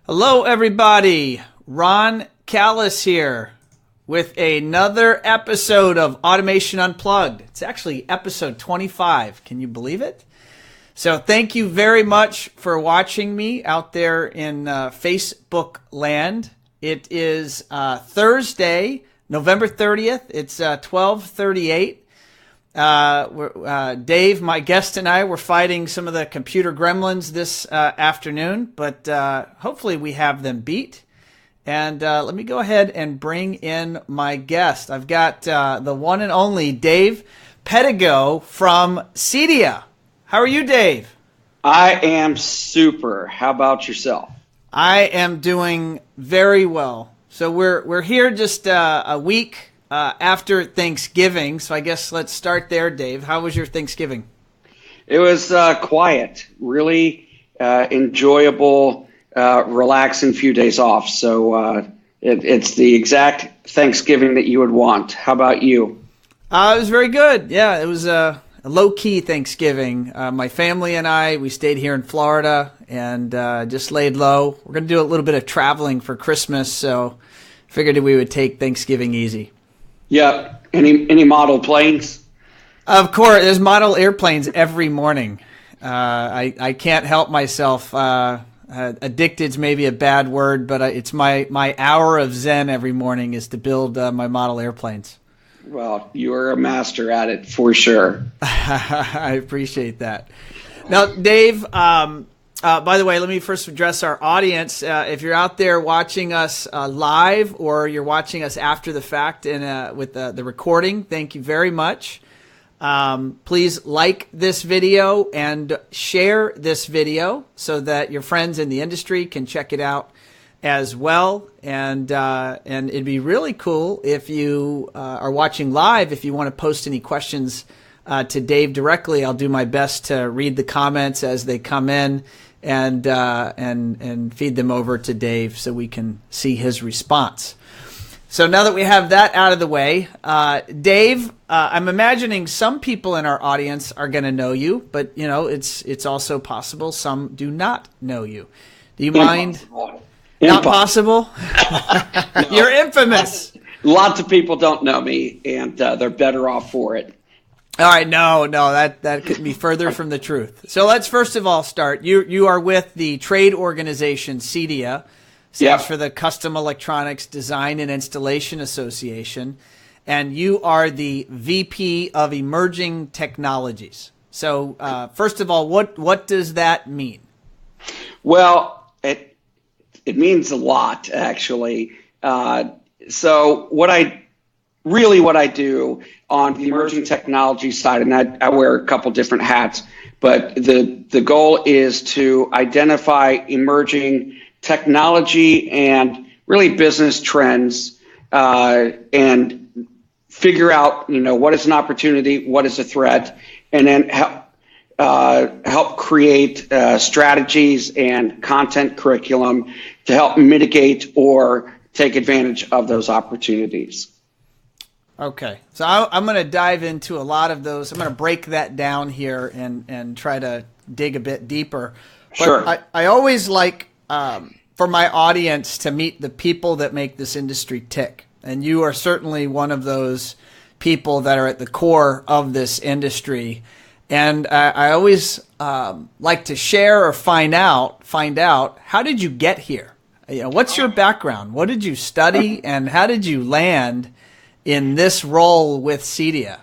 Hello, everybody. Ron Callis here with another episode of Automation Unplugged. It's actually episode 25. Can you believe it? So thank you very much for watching me out there in Facebook land. It is Thursday, November 30th. It's 12:38. Dave, my guest, and I were fighting some of the computer gremlins this afternoon, but hopefully we have them beat. And let me go ahead and bring in my guest. I've got the one and only Dave Pedigo from CEDIA. How are you, Dave? I am super. How about yourself? I am doing very well. So we're here just a week after Thanksgiving, so I guess let's start there, Dave. How was your Thanksgiving? It was quiet, really enjoyable, relaxing few days off. So it's the exact Thanksgiving that you would want. How about you? It was very good. Yeah, it was a low-key Thanksgiving. My family and I, we stayed here in Florida and just laid low. We're going to do a little bit of traveling for Christmas, so figured we would take Thanksgiving easy. Yep. Any model planes? Of course, there's model airplanes every morning. I can't help myself. Addicted's maybe a bad word, but it's my hour of zen every morning is to build my model airplanes. Well, you are a master at it for sure. I appreciate that. Now, Dave, by the way, let me first address our audience. If you're out there watching us live or you're watching us after the fact with the recording, thank you very much. Please like this video and share this video so that your friends in the industry can check it out as well. And it'd be really cool if you are watching live. If you want to post any questions to Dave directly, I'll do my best to read the comments as they come in and feed them over to Dave so we can see his response. So now that we have that out of the way, Dave, I'm imagining some people in our audience are going to know you, but you know it's also possible some do not know you. Do you mind? Not possible? No. You're infamous. Lots of people don't know me, and they're better off for it. All right, no, that couldn't be further from the truth. So let's first of all start. You are with the trade organization CEDIA, stands for the Custom Electronics Design and Installation Association, and you are the VP of Emerging Technologies. So first of all, what does that mean? Well, it means a lot, actually. So what I do on the emerging technology side, and I wear a couple different hats, but the goal is to identify emerging technology and really business trends and figure out, what is an opportunity, what is a threat, and then help create strategies and content curriculum to help mitigate or take advantage of those opportunities. Okay, so I'm going to dive into a lot of those. I'm going to break that down here and try to dig a bit deeper. But Sure. I always like for my audience to meet the people that make this industry tick. And you are certainly one of those people that are at the core of this industry. And I always like to share or find out, how did you get here? What's your background? What did you study? And how did you land in this role with CEDIA?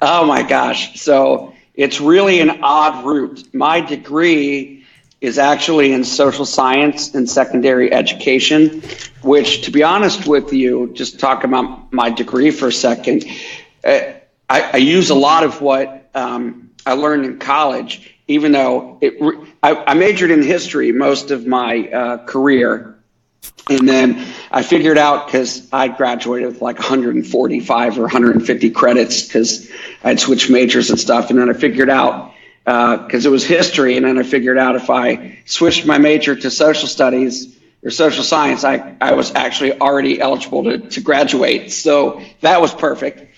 Oh my gosh. So it's really an odd route. My degree is actually in social science and secondary education, which, to be honest with you, just talk about my degree for a second, I use a lot of what I learned in college, even though I majored in history most of my career. And then I figured out, because I graduated with like 145 or 150 credits because I'd switched majors and stuff. And then I figured out, because it was history, and then I figured out if I switched my major to social studies or social science, I was actually already eligible to graduate. So that was perfect.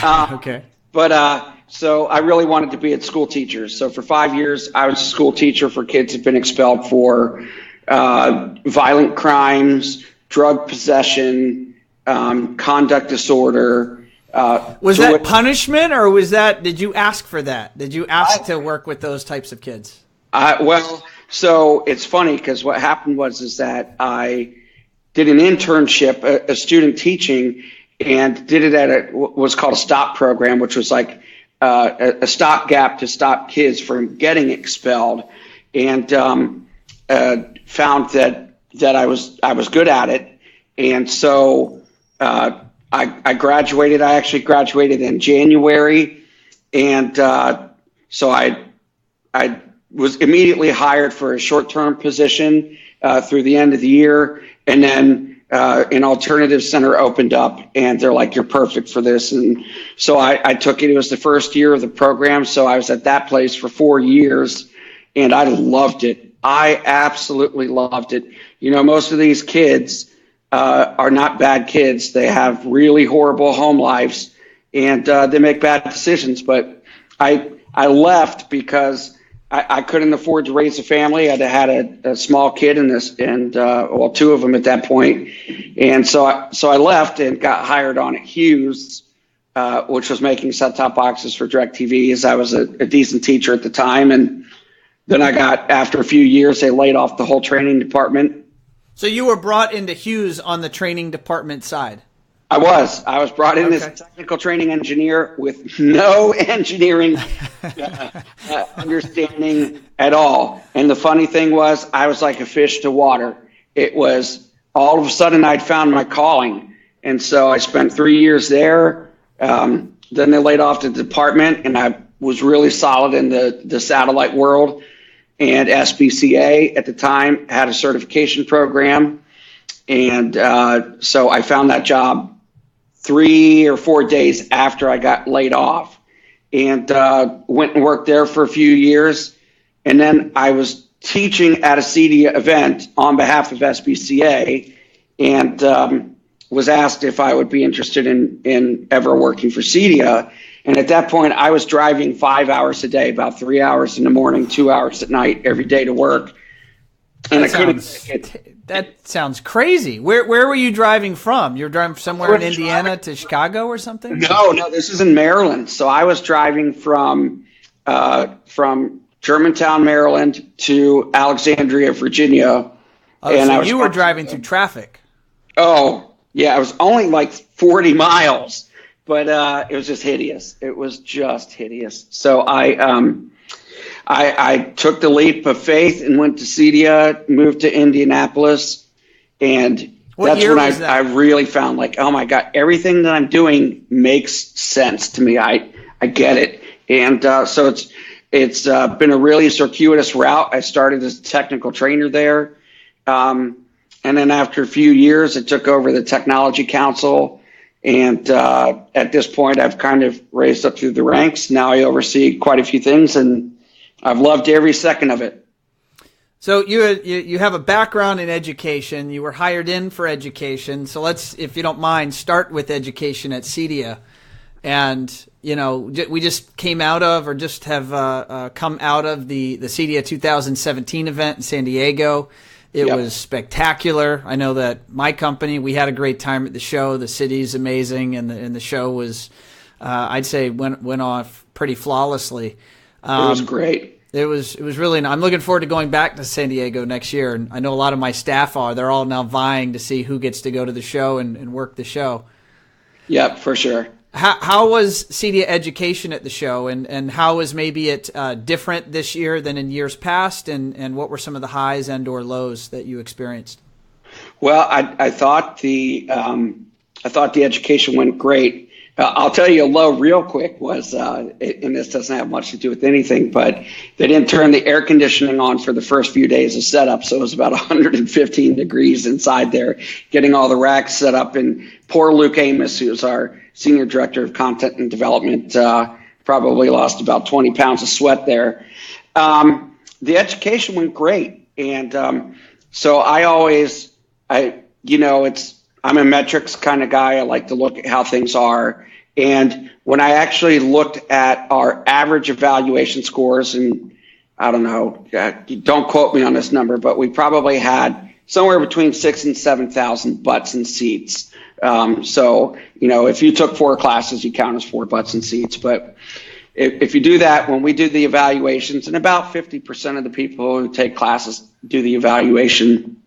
Okay. But so I really wanted to be a school teacher. So for 5 years, I was a school teacher for kids who've been expelled for violent crimes, drug possession, conduct disorder. Was that punishment, or did you ask for that? Did you ask to work with those types of kids? So it's funny because what happened was that I did an internship, a student teaching, and did it at what was called a STOP program, which was like a stopgap to stop kids from getting expelled, and found that I was good at it, and so I graduated. I actually graduated in January, and so I was immediately hired for a short-term position through the end of the year, and then an alternative center opened up, and they're like, "You're perfect for this." And so I took it. It was the first year of the program, so I was at that place for 4 years, and I loved it. I absolutely loved it. You know, most of these kids are not bad kids. They have really horrible home lives, and they make bad decisions. But I left because I couldn't afford to raise a family. I had a small kid and two of them at that point. And so I left and got hired on at Hughes, which was making set-top boxes for DirecTV, as I was a decent teacher at the time. And then after a few years, they laid off the whole training department. So you were brought into Hughes on the training department side? I was brought in as a technical training engineer with no engineering understanding at all. And the funny thing was, I was like a fish to water. It was all of a sudden I'd found my calling. And so I spent 3 years there. Then they laid off the department, and I was really solid in the satellite world. And SBCA at the time had a certification program. And so I found that job 3 or 4 days after I got laid off, and went and worked there for a few years. And then I was teaching at a CEDIA event on behalf of SBCA, and was asked if I would be interested in ever working for CEDIA. And at that point, I was driving 5 hours a day, about 3 hours in the morning, 2 hours at night, every day to work. And That sounds crazy. Where were you driving from? You're driving somewhere in Indiana to Chicago or something? No, this is in Maryland. So I was driving from Germantown, Maryland to Alexandria, Virginia. And you were driving through traffic. Oh, yeah. It was only like 40 miles, but it was just hideous. It was just hideous. So I took the leap of faith and went to CEDIA, moved to Indianapolis, and that's when I really found, like, oh my God, everything that I'm doing makes sense to me. I get it. And so it's been a really circuitous route. I started as a technical trainer there. And then after a few years, I took over the Technology Council. And at this point, I've kind of raised up through the ranks. Now I oversee quite a few things, and I've loved every second of it. So you have a background in education. You were hired in for education. So let's, if you don't mind, start with education at CEDIA. And, you know, we just came out of, or just have come out of the CEDIA 2017 event in San Diego. It was spectacular. I know that my company, we had a great time at the show. The city's amazing, and the show was, I'd say, went off pretty flawlessly. It was great. It was really. I'm looking forward to going back to San Diego next year, and I know a lot of my staff are. They're all now vying to see who gets to go to the show and work the show. Yep, for sure. How was CEDIA Education at the show, and how was maybe it different this year than in years past, and what were some of the highs and or lows that you experienced? Well, I thought the education went great. I'll tell you a low real quick was, and this doesn't have much to do with anything, but they didn't turn the air conditioning on for the first few days of setup. So it was about 115 degrees inside there, getting all the racks set up. And poor Luke Amos, who's our senior director of content and development, probably lost about 20 pounds of sweat there. The education went great. And so I'm a metrics kind of guy. I like to look at how things are. And when I actually looked at our average evaluation scores, and I don't know, don't quote me on this number, but we probably had somewhere between 6,000 and 7,000 butts and seats. So, if you took 4 classes, you count as 4 butts and seats. But if you do that, when we do the evaluations, and about 50% of the people who take classes do the evaluation,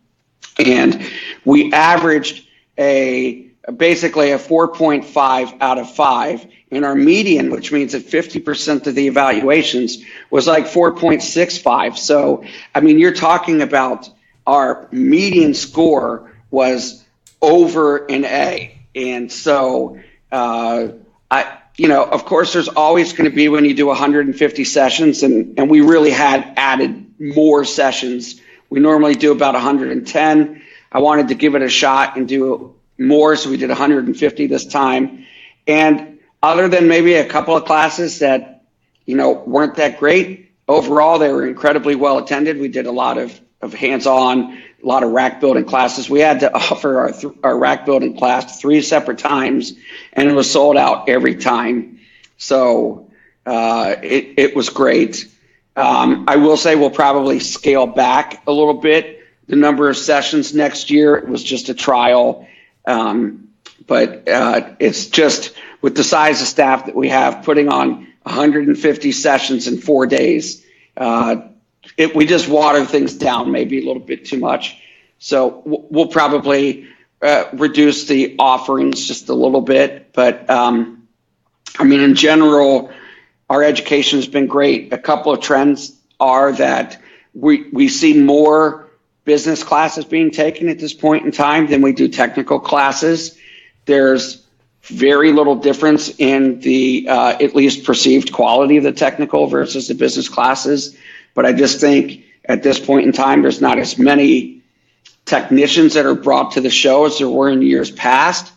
and we averaged basically a 4.5 out of 5. And our median, which means that 50% of the evaluations was like 4.65. So, you're talking about our median score was over an A. And so, of course, there's always going to be when you do 150 sessions, and we really had added more sessions. We normally do about 110. I wanted to give it a shot and do more, so we did 150 this time. And other than maybe a couple of classes that, weren't that great, overall they were incredibly well attended. We did a lot of hands-on, a lot of rack building classes. We had to offer our rack building class 3 separate times, and it was sold out every time. So it was great. I will say we'll probably scale back a little bit the number of sessions next year. It was just a trial. But it's just with the size of staff that we have, putting on 150 sessions in 4 days, we just water things down maybe a little bit too much. So we'll probably reduce the offerings just a little bit. But in general, our education has been great. A couple of trends are that we see more business classes being taken at this point in time than we do technical classes. There's very little difference in the at least perceived quality of the technical versus the business classes. But I just think at this point in time, there's not as many technicians that are brought to the show as there were in years past.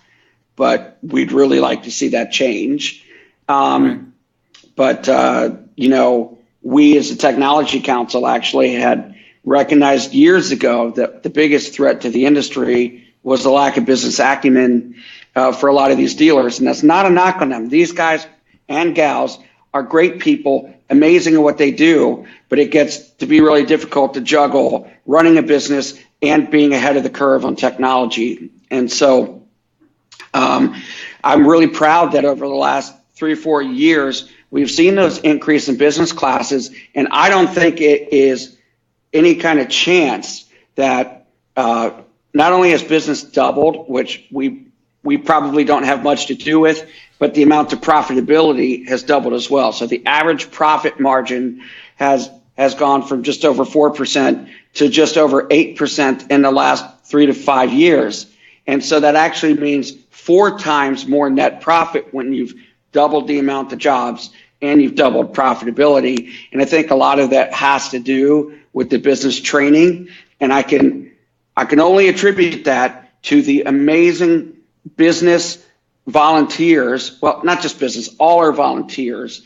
But we'd really like to see that change. But we as a technology council actually had recognized years ago that the biggest threat to the industry was the lack of business acumen for a lot of these dealers. And that's not a knock on them. These guys and gals are great people, amazing at what they do, but it gets to be really difficult to juggle running a business and being ahead of the curve on technology. And so I'm really proud that over the last 3 or 4 years, we've seen those increase in business classes. And I don't think it is any kind of chance that not only has business doubled, which we probably don't have much to do with, but the amount of profitability has doubled as well. So the average profit margin has gone from just over 4% to just over 8% in the last 3 to 5 years. And so that actually means 4 times more net profit when you've doubled the amount of jobs and you've doubled profitability. And I think a lot of that has to do with the business training. And I can only attribute that to the amazing business volunteers, well, not just business, all our volunteers,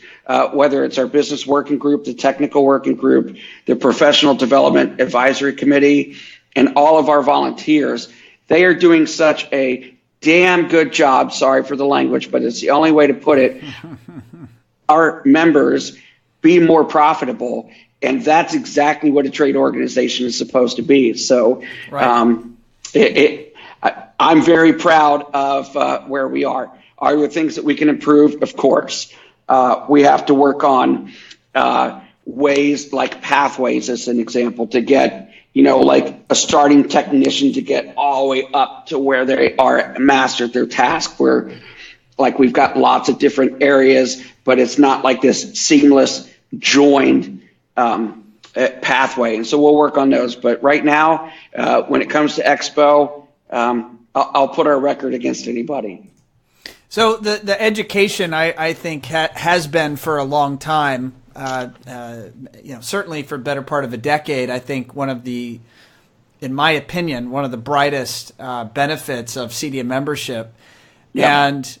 whether it's our business working group, the technical working group, the professional development advisory committee, and all of our volunteers. They are doing such a damn good job, sorry for the language, but it's the only way to put it. Our members be more profitable, and that's exactly what a trade organization is supposed to be. So right. I'm very proud of where we are. Are there things that we can improve? Of course. We have to work on ways like pathways, as an example, to get, like a starting technician to get all the way up to where they are mastered their task, where like we've got lots of different areas, but it's not like this seamless joined pathway. And so we'll work on those. But right now, when it comes to Expo, I'll put our record against anybody. So the education, I think, has been for a long time, certainly for a better part of a decade. I think in my opinion, one of the brightest benefits of CEDIA membership. Yeah. And,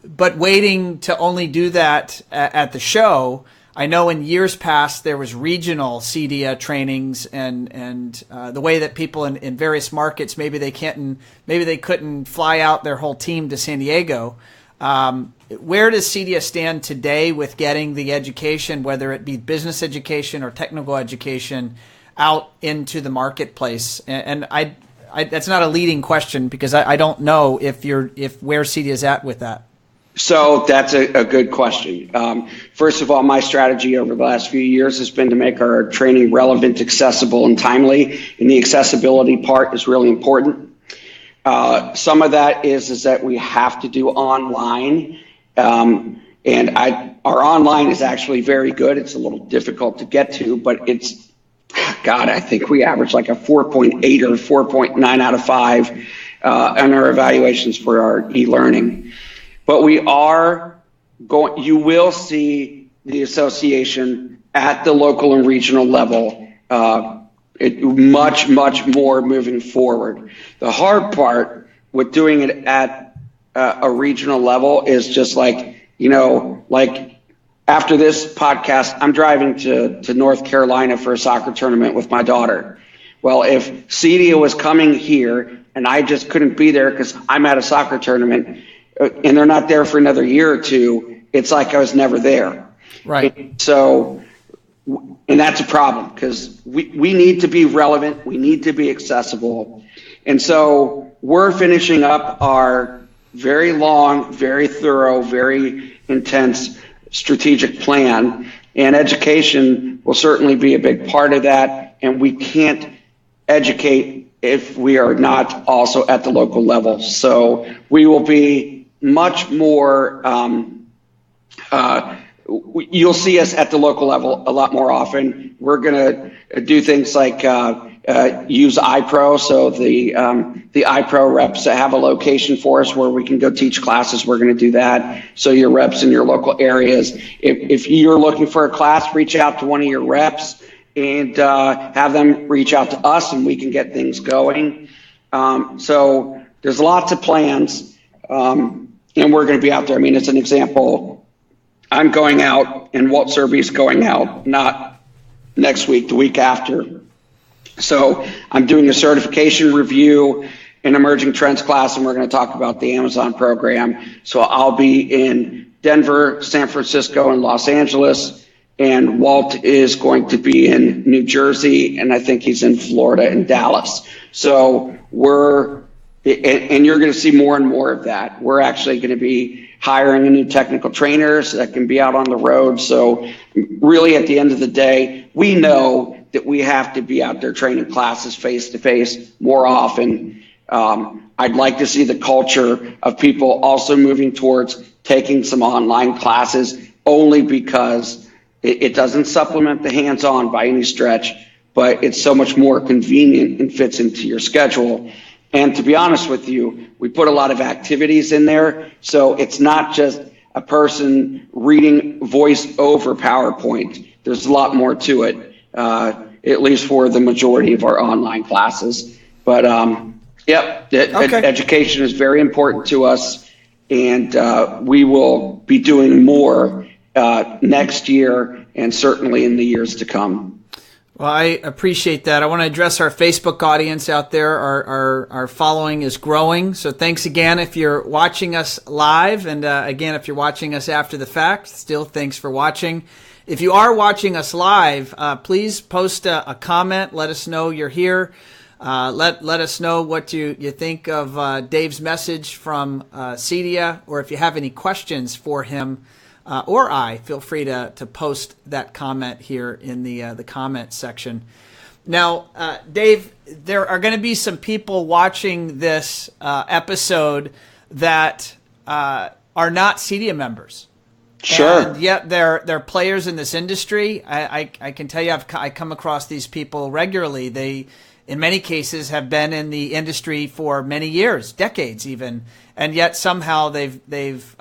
but waiting to only do that at the show, I know in years past there was regional CEDIA trainings and the way that people in various markets, maybe they couldn't fly out their whole team to San Diego. Where does CEDIA stand today with getting the education, whether it be business education or technical education, out into the marketplace? And I that's not a leading question because I don't know if where CEDIA is at with that. So that's a good question. First of all, my strategy over the last few years has been to make our training relevant, accessible, and timely. And the accessibility part is really important. Some of that is that we have to do online. Our online is actually very good. It's a little difficult to get to, but I think we average like a 4.8 or 4.9 out of 5 on our evaluations for our e-learning. But you will see the association at the local and regional level much, much more moving forward. The hard part with doing it at a regional level is just like after this podcast, I'm driving to North Carolina for a soccer tournament with my daughter. Well, if CEDIA was coming here and I just couldn't be there because I'm at a soccer tournament and they're not there for another year or two, it's like I was never there. Right. And that's a problem because we need to be relevant. We need to be accessible. And so we're finishing up our very long, very thorough, very intense strategic plan, and education will certainly be a big part of that. And we can't educate if we are not also at the local level. So we will be much more, you'll see us at the local level a lot more often. We're going to do things like use iPro. So the iPro reps have a location for us where we can go teach classes. We're going to do that. So your reps in your local areas, if you're looking for a class, reach out to one of your reps and have them reach out to us and we can get things going. So there's lots of plans and we're going to be out there. I mean, it's an example. I'm going out and Walt Serby's going out, not next week, the week after. So I'm doing a certification review in emerging trends class, and we're going to talk about the Amazon program. So I'll be in Denver, San Francisco, and Los Angeles, and Walt is going to be in New Jersey, and I think he's in Florida and Dallas. So and you're going to see more and more of that. We're actually going to be hiring a new technical trainers that can be out on the road. So really at the end of the day, we know that we have to be out there training classes face to face more often. I'd like to see the culture of people also moving towards taking some online classes only because it doesn't supplement the hands-on by any stretch, but it's so much more convenient and fits into your schedule. And to be honest with you, we put a lot of activities in there. So it's not just a person reading voice over PowerPoint. There's a lot more to it, at least for the majority of our online classes. But education is very important to us. And we will be doing more next year and certainly in the years to come. Well, I appreciate that. I want to address our Facebook audience out there. Our following is growing. So thanks again if you're watching us live. And again, if you're watching us after the fact, still thanks for watching. If you are watching us live, please post a comment. Let us know you're here. Let us know what you think of Dave's message from CEDIA, or if you have any questions for him. Or feel free to post that comment here in the comment section. Now, Dave, there are going to be some people watching this episode that are not CEDIA members. Sure. And yet they're players in this industry. I can tell you I come across these people regularly. They, in many cases, have been in the industry for many years, decades even, and yet somehow they've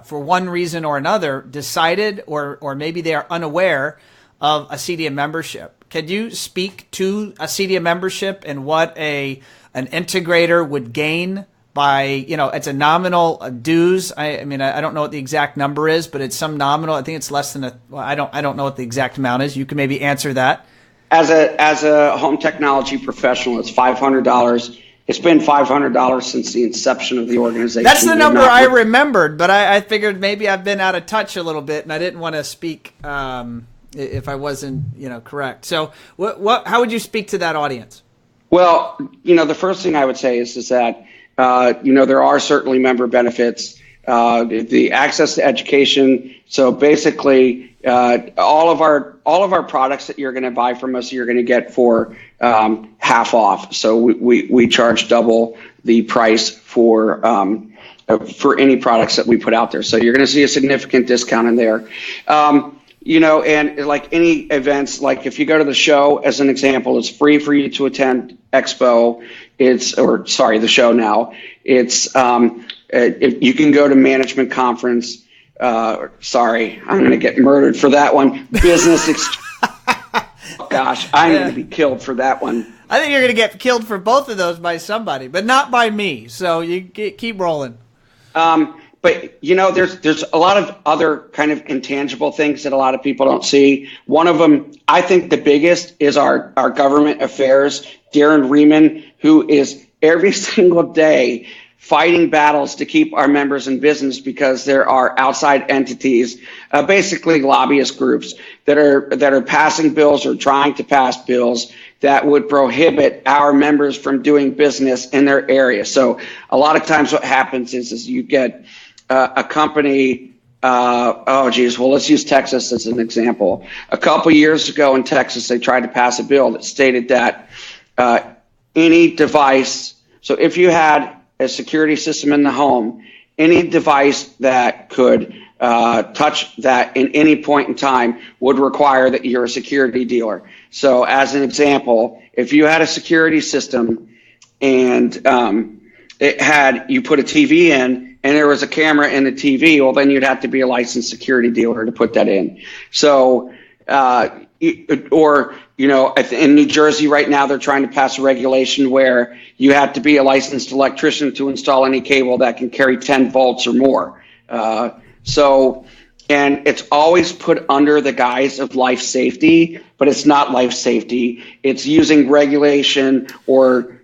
for one reason or another, decided or maybe they are unaware of a CEDIA membership. Could you speak to a CEDIA membership and what an integrator would gain by, it's a nominal dues. I mean, I don't know what the exact number is, but it's some nominal. I think it's less than I don't know what the exact amount is. You can maybe answer that. As a home technology professional, it's $500. It's been $500 since the inception of the organization. That's the number I remembered, but I figured maybe I've been out of touch a little bit, and I didn't want to speak if I wasn't, correct. So, how would you speak to that audience? Well, the first thing I would say is that there are certainly member benefits, the access to education. So basically, all of our products that you're going to buy from us, you're going to get for half off. So we charge double the price for any products that we put out there. So you're going to see a significant discount in there. And like any events, like if you go to the show, as an example, it's free for you to attend Expo. The show now. It's if you can go to management conference. Sorry, I'm going to get murdered for that one. Gosh, I'm going to be killed for that one. I think you're going to get killed for both of those by somebody, but not by me. So you keep rolling. But there's a lot of other kind of intangible things that a lot of people don't see. One of them, I think the biggest, is our government affairs. Darren Riemann, who is every single day fighting battles to keep our members in business because there are outside entities, basically lobbyist groups that are passing bills or trying to pass bills that would prohibit our members from doing business in their area. So a lot of times what happens is you get a company, let's use Texas as an example. A couple years ago in Texas, they tried to pass a bill that stated that any device, so if you had a security system in the home, any device that could touch that in any point in time would require that you're a security dealer. So as an example, if you had a security system and you put a TV in and there was a camera in the TV, well, then you'd have to be a licensed security dealer to put that in. So, in New Jersey right now, they're trying to pass a regulation where you have to be a licensed electrician to install any cable that can carry 10 volts or more. And it's always put under the guise of life safety, but it's not life safety. It's using regulation or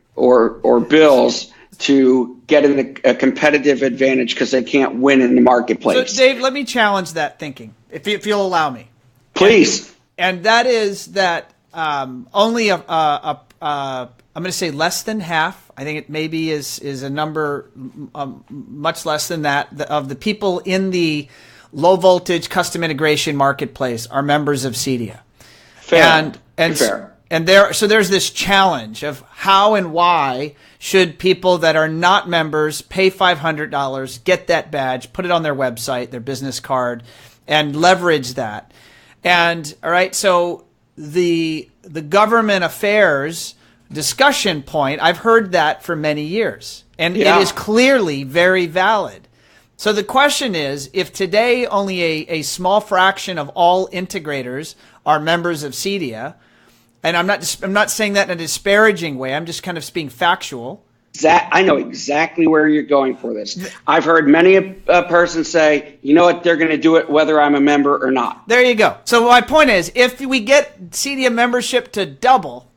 bills to get a competitive advantage because they can't win in the marketplace. So, Dave, let me challenge that thinking, if you'll allow me. Please. And that is that only I'm going to say less than half. I think it maybe is a number much less than that of the people in the low voltage custom integration marketplace are members of CEDIA. Fair. And there's this challenge of how and why should people that are not members pay $500, get that badge, put it on their website, their business card, and leverage that. And all right, so the government affairs discussion point, I've heard that for many years, and it is clearly very valid. So the question is, if today only a small fraction of all integrators are members of CEDIA, and I'm not saying that in a disparaging way, I'm just kind of being factual. I know exactly where you're going for this. I've heard many a person say, you know what, they're going to do it whether I'm a member or not. There you go. So my point is, if we get CEDIA membership to double,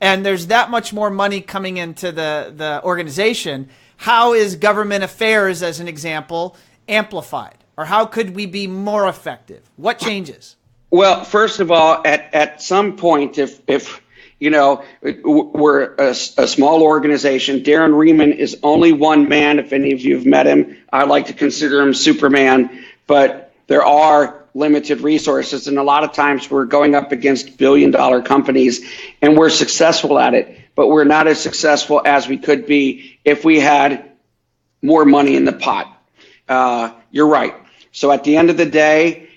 and there's that much more money coming into the organization, how is government affairs, as an example, amplified? Or how could we be more effective? What changes? Well, first of all, at some point, if we're a small organization, Darren Riemann is only one man. If any of you have met him, I like to consider him Superman, but there are limited resources. And a lot of times we're going up against billion-dollar companies and we're successful at it, but we're not as successful as we could be if we had more money in the pot. You're right. So at the end of the day,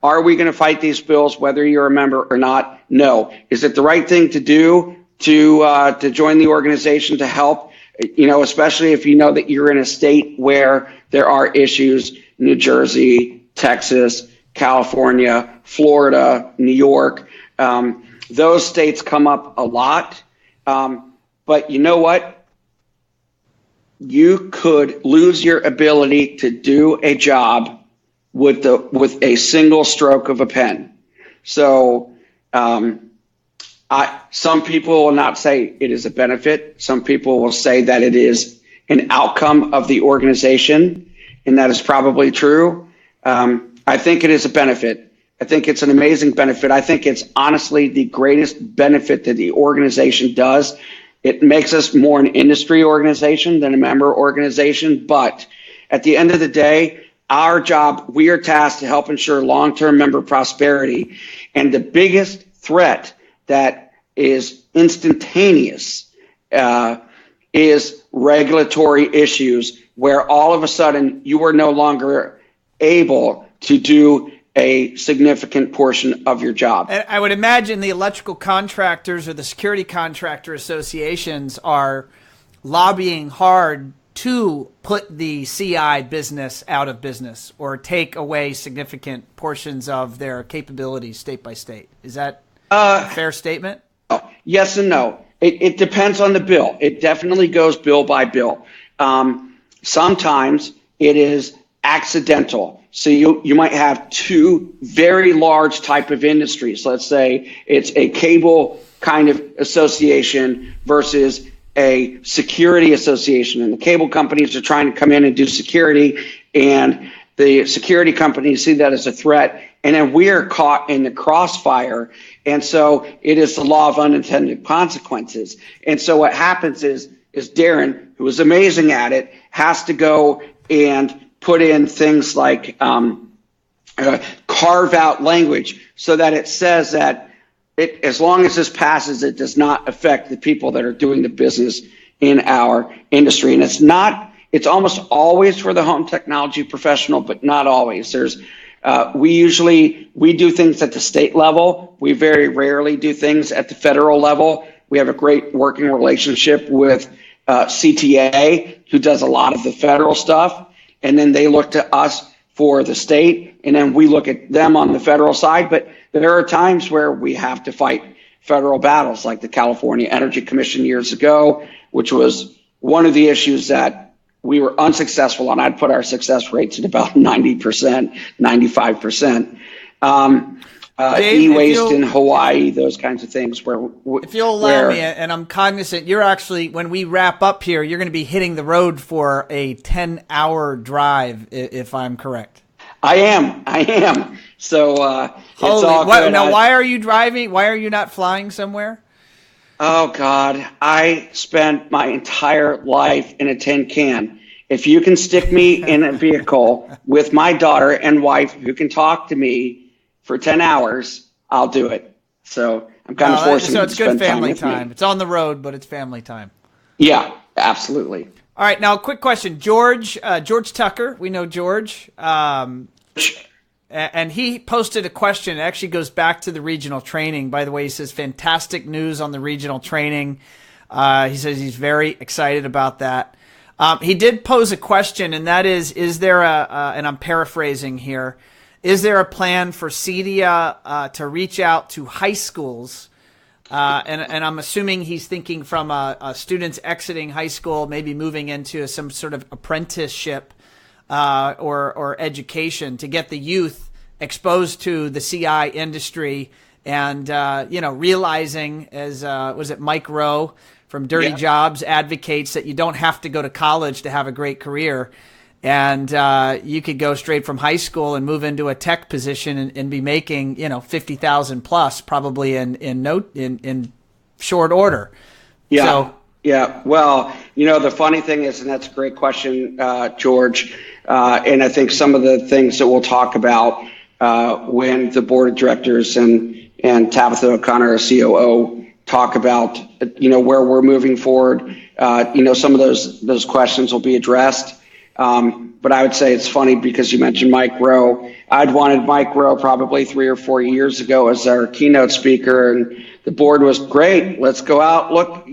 are we going to fight these bills whether you're a member or not? No. Is it the right thing to do to join the organization to help? Especially if you know that you're in a state where there are issues, New Jersey, Texas, California, Florida, New York. Those states come up a lot. But you know what? You could lose your ability to do a job with a single stroke of a pen. So Some people will not say it is a benefit. Some people will say that it is an outcome of the organization, and that is probably true. I think it is a benefit. I think it's an amazing benefit. I think it's honestly the greatest benefit that the organization does. It makes us more an industry organization than a member organization. But at the end of the day, our job, we are tasked to help ensure long-term member prosperity. And the biggest threat that is instantaneous is regulatory issues, where all of a sudden you are no longer able to do a significant portion of your job. And I would imagine the electrical contractors or the security contractor associations are lobbying hard to put the CI business out of business or take away significant portions of their capabilities state by state. Is that a fair statement? Yes and no. It depends on the bill. It definitely goes bill by bill. Sometimes it is accidental. So you might have two very large type of industries. Let's say it's a cable kind of association versus a security association, and the cable companies are trying to come in and do security, and the security companies see that as a threat, and then we are caught in the crossfire. And so it is the law of unintended consequences. And so what happens is Darren, who is amazing at it, has to go and put in things like carve out language so that it says that as long as this passes, it does not affect the people that are doing the business in our industry. And it's almost always for the home technology professional, but not always. We do things at the state level. We very rarely do things at the federal level. We have a great working relationship with CTA, who does a lot of the federal stuff. And then they look to us for the state, and then we look at them on the federal side. But there are times where we have to fight federal battles, like the California Energy Commission years ago, which was one of the issues that we were unsuccessful on. I'd put our success rates at about 90%, 95%. E-waste in Hawaii, those kinds of things. If you'll allow me, and I'm cognizant, you're actually, when we wrap up here, you're going to be hitting the road for a 10-hour drive, if I'm correct. I am. So it's all good. Now, why are you driving? Why are you not flying somewhere? Oh, God. I spent my entire life in a tin can. If you can stick me in a vehicle with my daughter and wife who can talk to me for 10 hours, I'll do it. So I'm kind of forcing so you it's to good spend family time with time. me. It's on the road, but it's family time. Yeah, absolutely. All right, now a quick question. George Tucker, we know George, and he posted a question. It actually goes back to the regional training. By the way, he says, fantastic news on the regional training. He says he's very excited about that. He did pose a question, and that is there and I'm paraphrasing here, is there a plan for CEDIA to reach out to high schools? And I'm assuming he's thinking from students exiting high school, maybe moving into some sort of apprenticeship or education to get the youth exposed to the CI industry and, realizing, as was it Mike Rowe from Dirty Jobs advocates, that you don't have to go to college to have a great career. And you could go straight from high school and move into a tech position and be making, $50,000 plus probably in short order. Yeah. So, yeah. Well, the funny thing is, and that's a great question, George. And I think some of the things that we'll talk about when the board of directors and Tabitha O'Connor, our COO, talk about, where we're moving forward. Some of those questions will be addressed. But I would say it's funny because you mentioned Mike Rowe. I'd wanted Mike Rowe probably 3 or 4 years ago as our keynote speaker, and the board was great. Let's go out. Look,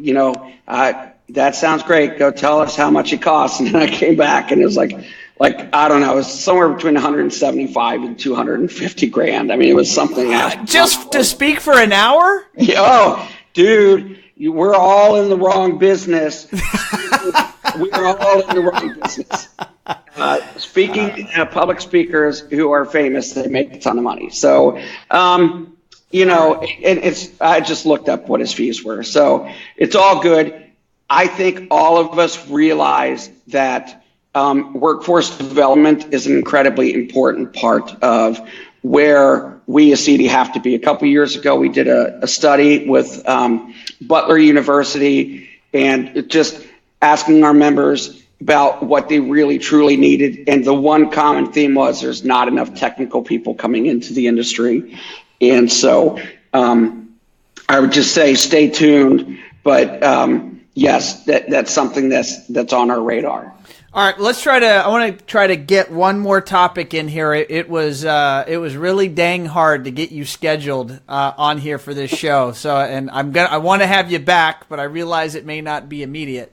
that sounds great. Go tell us how much it costs. And then I came back and it was like, I don't know, it was somewhere between 175 and 250 grand. I mean, it was something just to speak for an hour? Yeah, oh, dude, we're all in the wrong business. We're all in the wrong business. Speaking public speakers who are famous, they make a ton of money. So and I just looked up what his fees were. So it's all good. I think all of us realize that workforce development is an incredibly important part of where we as CEDIA have to be. A couple years ago, we did a study with Butler University and just asking our members about what they really truly needed. And the one common theme was there's not enough technical people coming into the industry. And so I would just say stay tuned. But yes, that's something that's on our radar. All right, I want to try to get one more topic in here. It was really dang hard to get you scheduled on here for this show. So, and I want to have you back, but I realize it may not be immediate.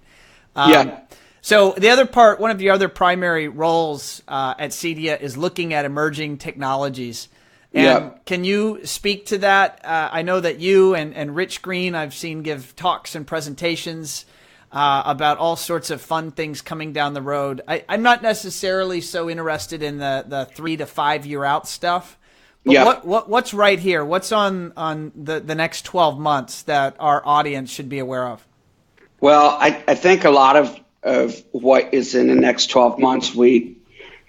So the other part, one of your other primary roles at CEDIA is looking at emerging technologies. And can you speak to that? I know that you and Rich Green, I've seen give talks and presentations about all sorts of fun things coming down the road. I'm not necessarily so interested in the 3 to 5 year out stuff. But what's right here? What's on the next 12 months that our audience should be aware of? Well, I think a lot of what is in the next 12 months,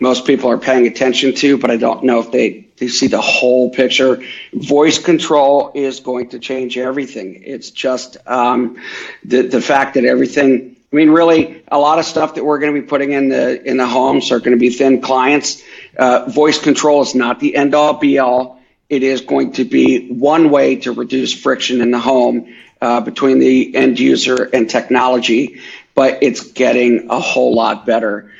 most people are paying attention to, but I don't know if they see the whole picture. Voice control is going to change everything. It's just the fact that everything, really a lot of stuff that we're going to be putting in the homes are going to be thin clients. Voice control is not the end all be all. It is going to be one way to reduce friction in the home between the end user and technology, but it's getting a whole lot better.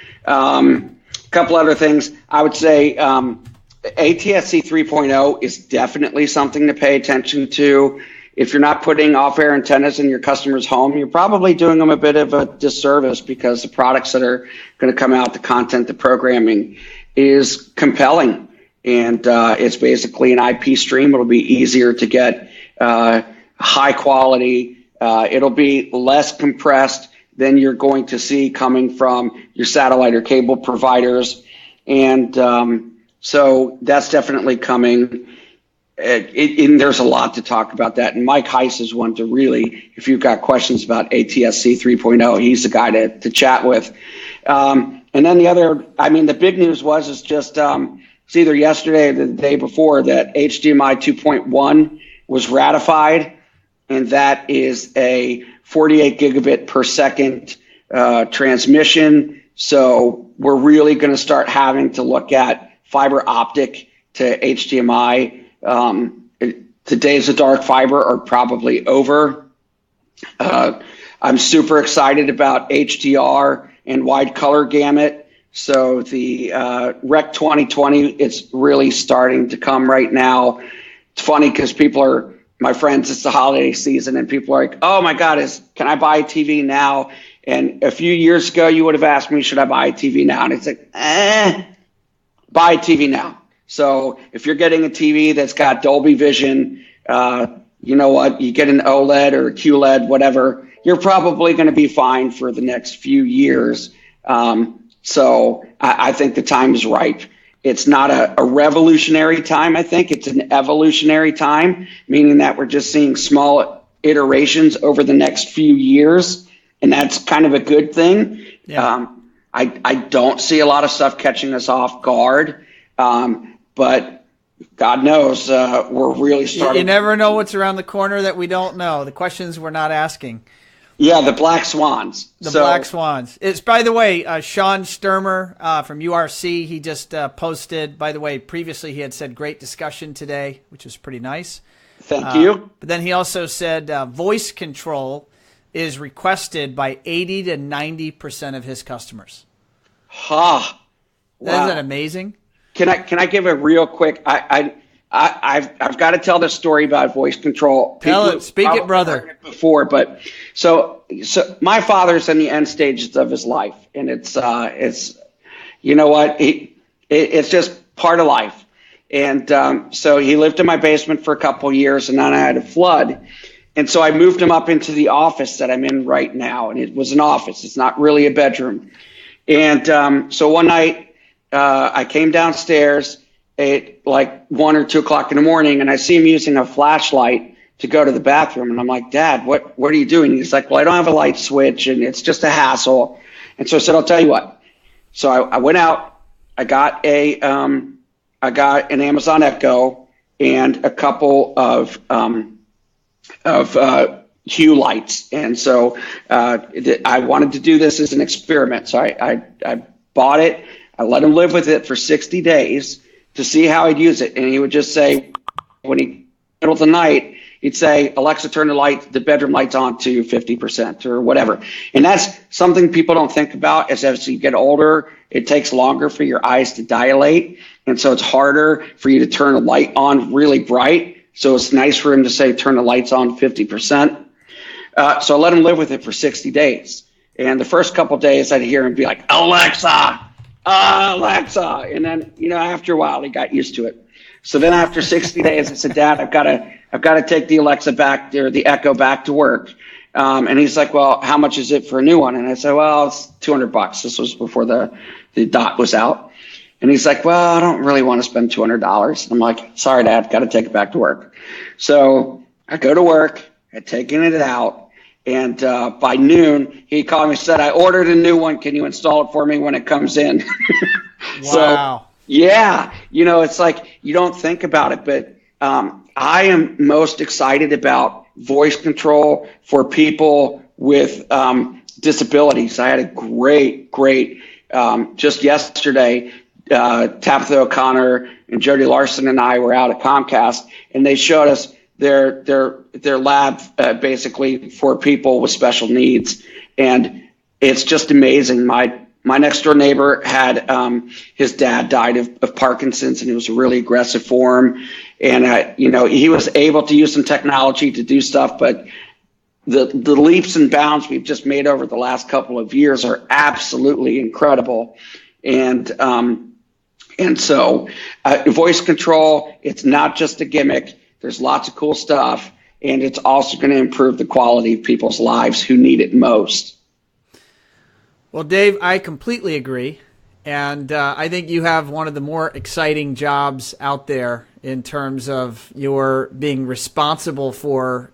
Couple other things. I would say ATSC 3.0 is definitely something to pay attention to. If you're not putting off-air antennas in your customer's home, you're probably doing them a bit of a disservice because the products that are going to come out, the content, the programming is compelling. And it's basically an IP stream. It'll be easier to get high quality. It'll be less compressed than you're going to see coming from your satellite or cable providers. And so that's definitely coming. And there's a lot to talk about that. And Mike Heiss is one to really, if you've got questions about ATSC 3.0, he's the guy to chat with. And then the big news was just it's either yesterday or the day before that HDMI 2.1 was ratified. And that is a 48 gigabit per second transmission. So we're really going to start having to look at fiber optic to HDMI. The days of dark fiber are probably over. I'm super excited about HDR and wide color gamut. So the Rec 2020, it's really starting to come right now. It's funny because my friends, it's the holiday season and people are like, oh my God, can I buy a TV now? And a few years ago, you would have asked me, should I buy a TV now? And it's like, buy a TV now. So if you're getting a TV that's got Dolby Vision, you know what, you get an OLED or a QLED, whatever, you're probably going to be fine for the next few years. So I think the time is ripe. It's not a revolutionary time, I think. It's an evolutionary time, meaning that we're just seeing small iterations over the next few years, and that's kind of a good thing. Yeah. I don't see a lot of stuff catching us off guard, but God knows we're really starting. You never know what's around the corner that we don't know. The questions we're not asking. Yeah, the black swans. Black swans. It's, by the way, Sean Sturmer from URC. He just posted, by the way, previously he had said great discussion today, which was pretty nice. Thank you. But then he also said voice control is requested by 80 to 90% of his customers. Wow. Isn't that amazing? Can I give a real quick? I've got to tell this story about voice control. Speak it, brother. Before, but so my father's in the end stages of his life, and it's you know what, it's just part of life. And so he lived in my basement for a couple of years, and then I had a flood, and so I moved him up into the office that I'm in right now, and it was an office. It's not really a bedroom. And so one night I came downstairs. at like 1 or 2 o'clock in the morning, and I see him using a flashlight to go to the bathroom. And I'm like, Dad, what are you doing? He's like, well, I don't have a light switch and it's just a hassle. And so I said, I'll tell you what. So I went out, I got an Amazon Echo and a couple of Hue lights. And so I wanted to do this as an experiment. So I bought it. I let him live with it for 60 days to see how he'd use it. And he would just say, when he middle of the night, he'd say, Alexa, turn the bedroom lights on to 50% or whatever. And that's something people don't think about. As you get older, it takes longer for your eyes to dilate. And so it's harder for you to turn a light on really bright. So it's nice for him to say, turn the lights on 50%. So I let him live with it for 60 days. And the first couple of days I'd hear him be like, Alexa, Alexa. And then, after a while he got used to it. So then after 60 days, I said, Dad, I've got to take the Alexa back or the Echo back to work. And he's like, well, how much is it for a new one? And I said, well, it's $200. This was before the dot was out. And he's like, well, I don't really want to spend $200. I'm like, sorry, Dad, got to take it back to work. So I go to work, I'd taken it out. And by noon, he called me and said, I ordered a new one. Can you install it for me when it comes in? Wow. So, yeah, it's like you don't think about it, but I am most excited about voice control for people with disabilities. I had a great, just yesterday, Tabitha O'Connor and Jody Larson and I were out at Comcast, and they showed us their lab basically for people with special needs, and it's just amazing. My next door neighbor had his dad died of Parkinson's, and it was a really aggressive form. And he was able to use some technology to do stuff, but the leaps and bounds we've just made over the last couple of years are absolutely incredible. And so voice control, it's not just a gimmick. There's lots of cool stuff, and it's also going to improve the quality of people's lives who need it most. Well, Dave, I completely agree. And I think you have one of the more exciting jobs out there in terms of your being responsible for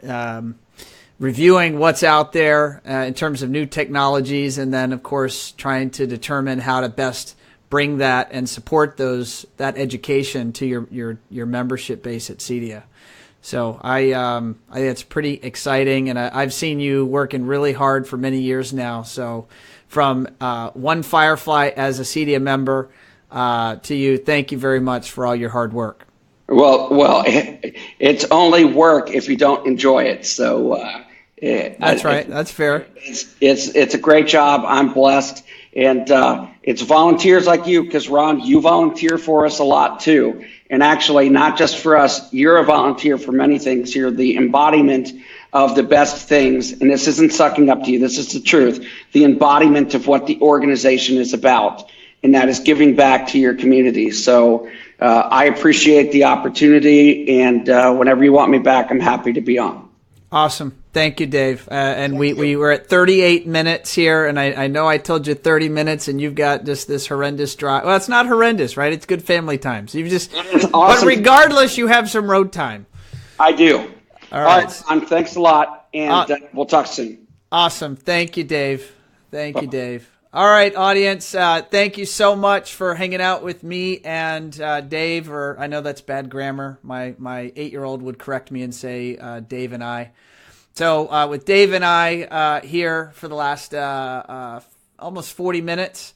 reviewing what's out there in terms of new technologies, and then, of course, trying to determine how to best bring that and support that education to your membership base at CEDIA. So I think it's pretty exciting, and I've seen you working really hard for many years now. So from One Firefly as a CEDIA member to you, thank you very much for all your hard work. Well, it's only work if you don't enjoy it. So that's right. That's fair. It's a great job. I'm blessed, and it's volunteers like you, because Ron, you volunteer for us a lot too. And actually, not just for us, you're a volunteer for many things. You're the embodiment of the best things. And this isn't sucking up to you. This is the truth. The embodiment of what the organization is about. And that is giving back to your community. So I appreciate the opportunity. And whenever you want me back, I'm happy to be on. Awesome. Thank you, Dave. And we were at 38 minutes here, and I know I told you 30 minutes, and you've got just this horrendous drive. Well, it's not horrendous, right? It's good family time. So you've just, awesome. But regardless, you have some road time. I do. All right. Thanks a lot, and we'll talk soon. Awesome. Thank you, Dave. Thank you, Dave. All right, audience. Thank you so much for hanging out with me and Dave, or I know that's bad grammar. My 8-year-old would correct me and say Dave and I. So with Dave and I here for the last almost 40 minutes.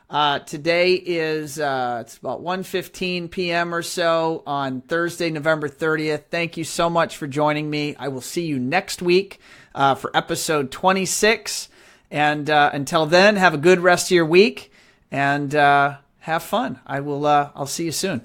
Today is it's about 1:15 p.m. or so on Thursday, November 30th. Thank you so much for joining me. I will see you next week for episode 26. And until then, have a good rest of your week and have fun. I'll see you soon.